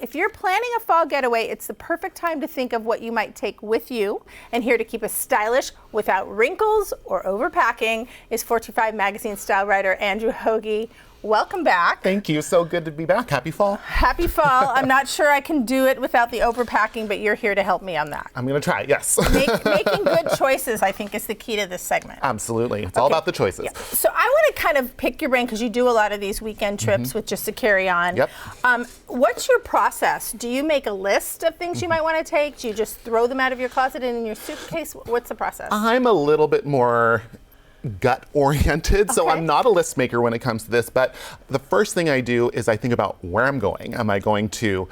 If you're planning a fall getaway, it's the perfect time to think of what you might take with you. And here to keep us stylish without wrinkles or overpacking is 45 Magazine style writer Andrew Hoge. Welcome back. Thank you. So good to be back. Happy fall. Happy fall. I'm not sure I can do it without the overpacking, but you're here to help me on that. I'm going to try, yes. Making good choices, I think, is the key to this segment. Absolutely. It's all about the choices. Yeah. So I want to kind of pick your brain because you do a lot of these weekend trips with just a carry-on. Yep. What's your process? Do you make a list of things you might want to take? Do you just throw them out of your closet and in your suitcase? What's the process? I'm a little bit more gut oriented, so I'm not a list maker when it comes to this, but the first thing I do is I think about where I'm going. Am I going to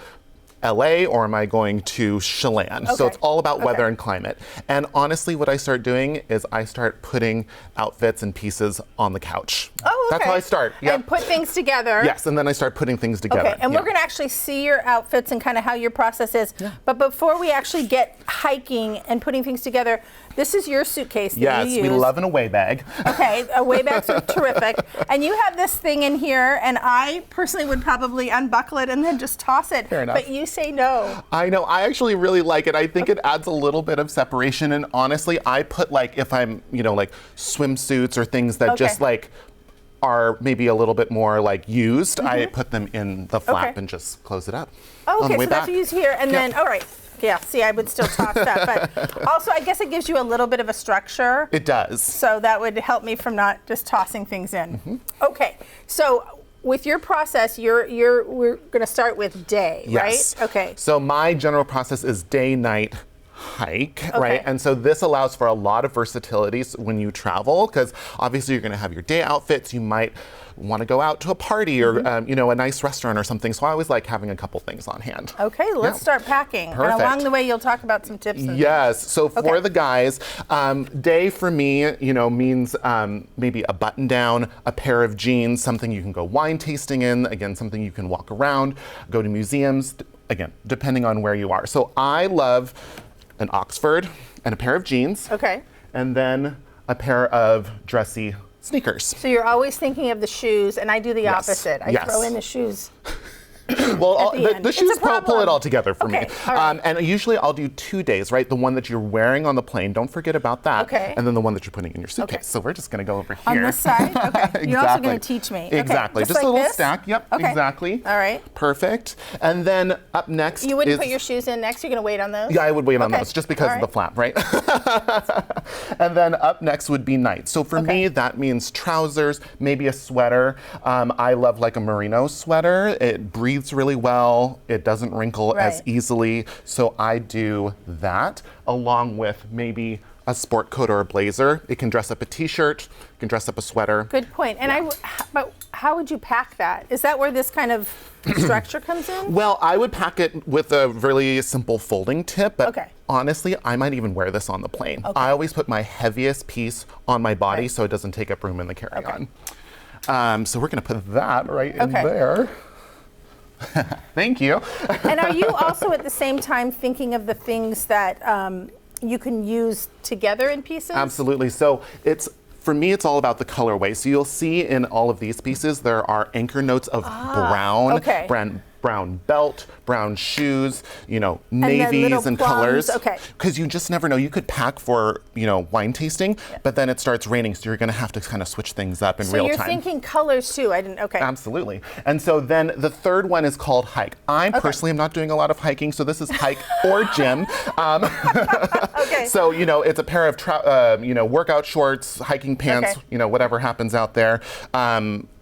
LA or am I going to Chelan? So it's all about weather and climate. And honestly, what I start doing is I start putting outfits and pieces on the couch. Oh, okay. That's how I start. Yep. And put things together. Yes, and then I start putting things together. Okay, and we're going to actually see your outfits and kind of how your process is. Yeah. But before we actually get hiking and putting things together, this is your suitcase that you use. Yes, we love an away bag. Okay, away bags are terrific. And you have this thing in here, and I personally would probably unbuckle it and then just toss it. Fair enough. But you say no. I know, I actually really like it. I think it adds a little bit of separation, and honestly, I put like, if I'm, like swimsuits or things that just like are maybe a little bit more like used, I put them in the flap and just close it up. Oh, okay, so that's that's used here, and then, all right. Yeah, see, I would still toss that, but also I guess it gives you a little bit of a structure. It does. So that would help me from not just tossing things in. Okay, so with your process, we're going to start with day, right? Okay. So my general process is day-night hike, right? And so this allows for a lot of versatility when you travel, because obviously you're going to have your day outfits. You might want to go out to a party or a nice restaurant or something. So I always like having a couple things on hand. Okay, let's start packing. Perfect. And along the way, you'll talk about some tips. And yes. So for the guys, day for me, means maybe a button down, a pair of jeans, something you can go wine tasting in. Again, something you can walk around, go to museums. Again, depending on where you are. So I love an Oxford and a pair of jeans. Okay. And then a pair of dressy sneakers. So you're always thinking of the shoes, and I do the opposite. I throw in the shoes. Well, the shoes pull it all together for me. Right. And usually I'll do 2 days, right? The one that you're wearing on the plane, don't forget about that. Okay. And then the one that you're putting in your suitcase. So we're just going to go over here. On this side? Okay. Exactly. You're also going to teach me. Exactly. Okay. Just like a little this? stack. Yep, exactly. All right. Perfect. And then up next You wouldn't put your shoes in next? You're going to wait on those? Yeah, I would wait on those just because of the flap, right? And then up next would be night. So for me, that means trousers, maybe a sweater. I love like a merino sweater. It breathes really well. It doesn't wrinkle as easily. So I do that along with maybe a sport coat or a blazer. It can dress up a t-shirt, it can dress up a sweater. Good point. And but how would you pack that? Is that where this kind of structure comes in? Well, I would pack it with a really simple folding tip, but honestly, I might even wear this on the plane. I always put my heaviest piece on my body so it doesn't take up room in the carry-on. So we're gonna put that right in there. Thank you. And are you also at the same time thinking of the things that you can use together in pieces? Absolutely. So for me, it's all about the colorway. So you'll see in all of these pieces, there are anchor notes of brown, brown belt, brown shoes, navies and colors. Because you just never know. You could pack for, wine tasting, but then it starts raining, so you're going to have to kind of switch things up in real time. So you're thinking colors too. Absolutely. And so then the third one is called hike. I personally am not doing a lot of hiking, so this is hike or gym. So, it's a pair of, workout shorts, hiking pants, whatever happens out there,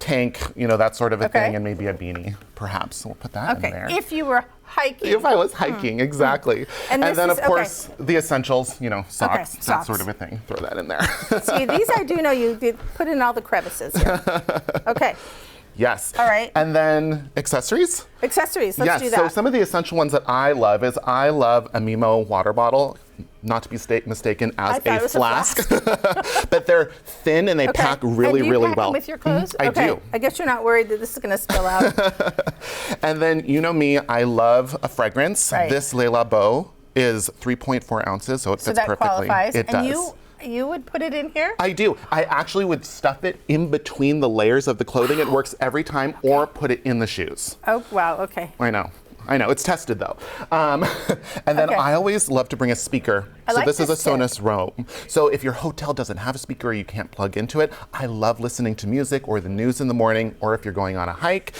tank, that sort of a thing, and maybe a beanie, perhaps. So we'll put that in there. If you were hiking. If I was hiking, exactly. And then, of course, the essentials, socks, that sort of a thing. Throw that in there. See, these I do know you did put in all the crevices here. Okay. Yes. All right. And then accessories? Accessories, let's do that. So some of the essential ones that I love is I love a Mimo water bottle, not to be mistaken as a flask. But they're thin and they pack really, really well. Do you pack them with your clothes? I do. I guess you're not worried that this is going to spill out. And then, you know me, I love a fragrance. This Le Labo is 3.4 ounces, so it fits perfectly. Qualifies. It does. You would put it in here? I do. I actually would stuff it in between the layers of the clothing. It works every time, or put it in the shoes. Oh, wow, okay. I know. I know, it's tested though. And then I always love to bring a speaker. So like this is a this too. Sonos Roam. So if your hotel doesn't have a speaker or you can't plug into it, I love listening to music or the news in the morning, or if you're going on a hike,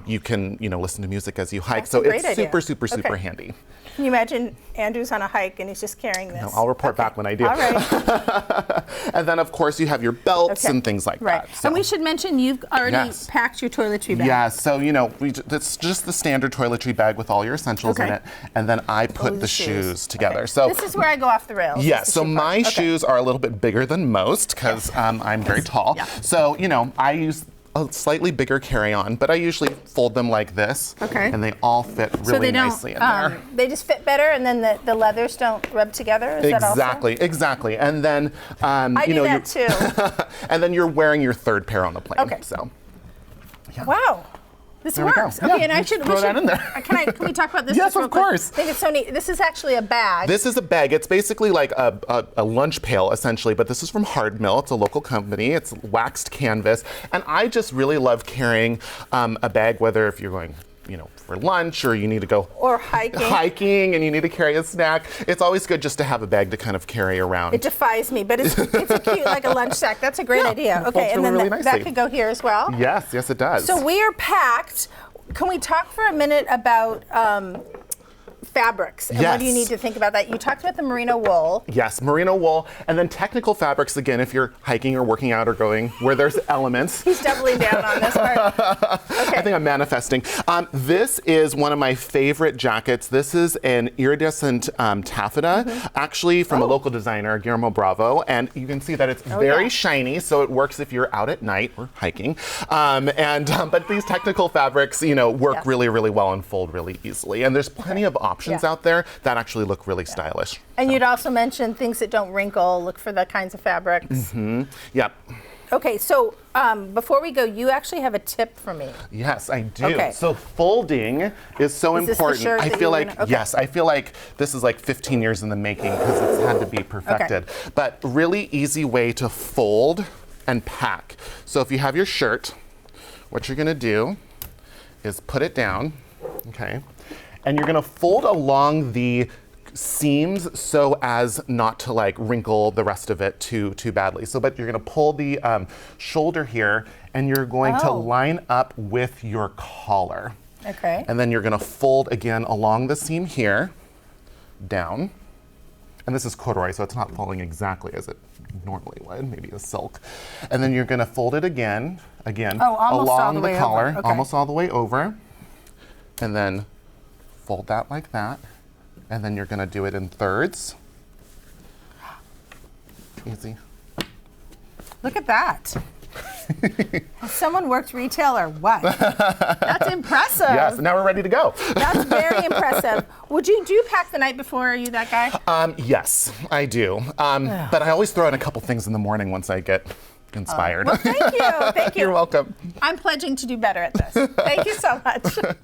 you can, listen to music as you hike. That's so a great it's idea. super handy. Can you imagine Andrew's on a hike and he's just carrying this? No, I'll report back when I do. All right. And then of course you have your belts and things like that. So. And we should mention you've already packed your toiletry bag. Yeah, so it's just the standard toiletry bag with all your essentials in it, and then I put the shoes together. So this is where I go off the rails. Yeah, so my shoes are a little bit bigger than most because I'm very tall. Yeah. So I use a slightly bigger carry-on, but I usually fold them like this, and they all fit really nicely in there. They just fit better, and then the leathers don't rub together. Is Exactly. And then I do that too. and then you're wearing your third pair on the plane. Okay. So. Yeah. Wow. This works. Yeah, Okay, and I should throw that in there. Can we talk about this? Yes, just real of course. Quick? I think it's so neat. This is actually a bag. This is a bag. It's basically like a lunch pail, essentially, but this is from Hard Mill. It's a local company. It's waxed canvas. And I just really love carrying a bag, whether if you're going for lunch or you need to go or hiking and you need to carry a snack. It's always good just to have a bag to kind of carry around. It defies me, but it's a cute, like a lunch sack. That's a great idea. Okay, and then really that could go here as well. Yes, it does. So we are packed. Can we talk for a minute about fabrics and what do you need to think about that? You talked about the merino wool. Yes, merino wool, and then technical fabrics, again, if you're hiking or working out or going where there's elements. He's doubling down on this part. Okay. I think I'm manifesting. This is one of my favorite jackets. This is an iridescent taffeta, actually from a local designer, Guillermo Bravo, and you can see that it's very shiny, so it works if you're out at night or hiking. But these technical fabrics, work really, really well and fold really easily, and there's plenty of options out there that actually look really stylish. And you'd also mentioned things that don't wrinkle. Look for the kinds of fabrics. Yep. Okay, so before we go, you actually have a tip for me. Yes, I do. Okay. So folding is so important. This the shirt I that feel you like were yes, I feel like this is like 15 years in the making because it's had to be perfected. But really easy way to fold and pack. So if you have your shirt, what you're gonna do is put it down, okay? And you're gonna fold along the seams so as not to like wrinkle the rest of it too badly. But you're gonna pull the shoulder here and you're going to line up with your collar. Okay. And then you're gonna fold again along the seam here, down. And this is corduroy, so it's not folding exactly as it normally would, maybe a silk. And then you're gonna fold it again, along the collar, almost all the way over. And then fold that like that, and then you're gonna do it in thirds. Easy. Look at that. Someone worked retail or what? That's impressive. Yes, now we're ready to go. That's very impressive. Do you pack the night before? Are you that guy? Yes, I do. But I always throw in a couple things in the morning once I get inspired. Well, thank you. Thank you. You're welcome. I'm pledging to do better at this. Thank you so much.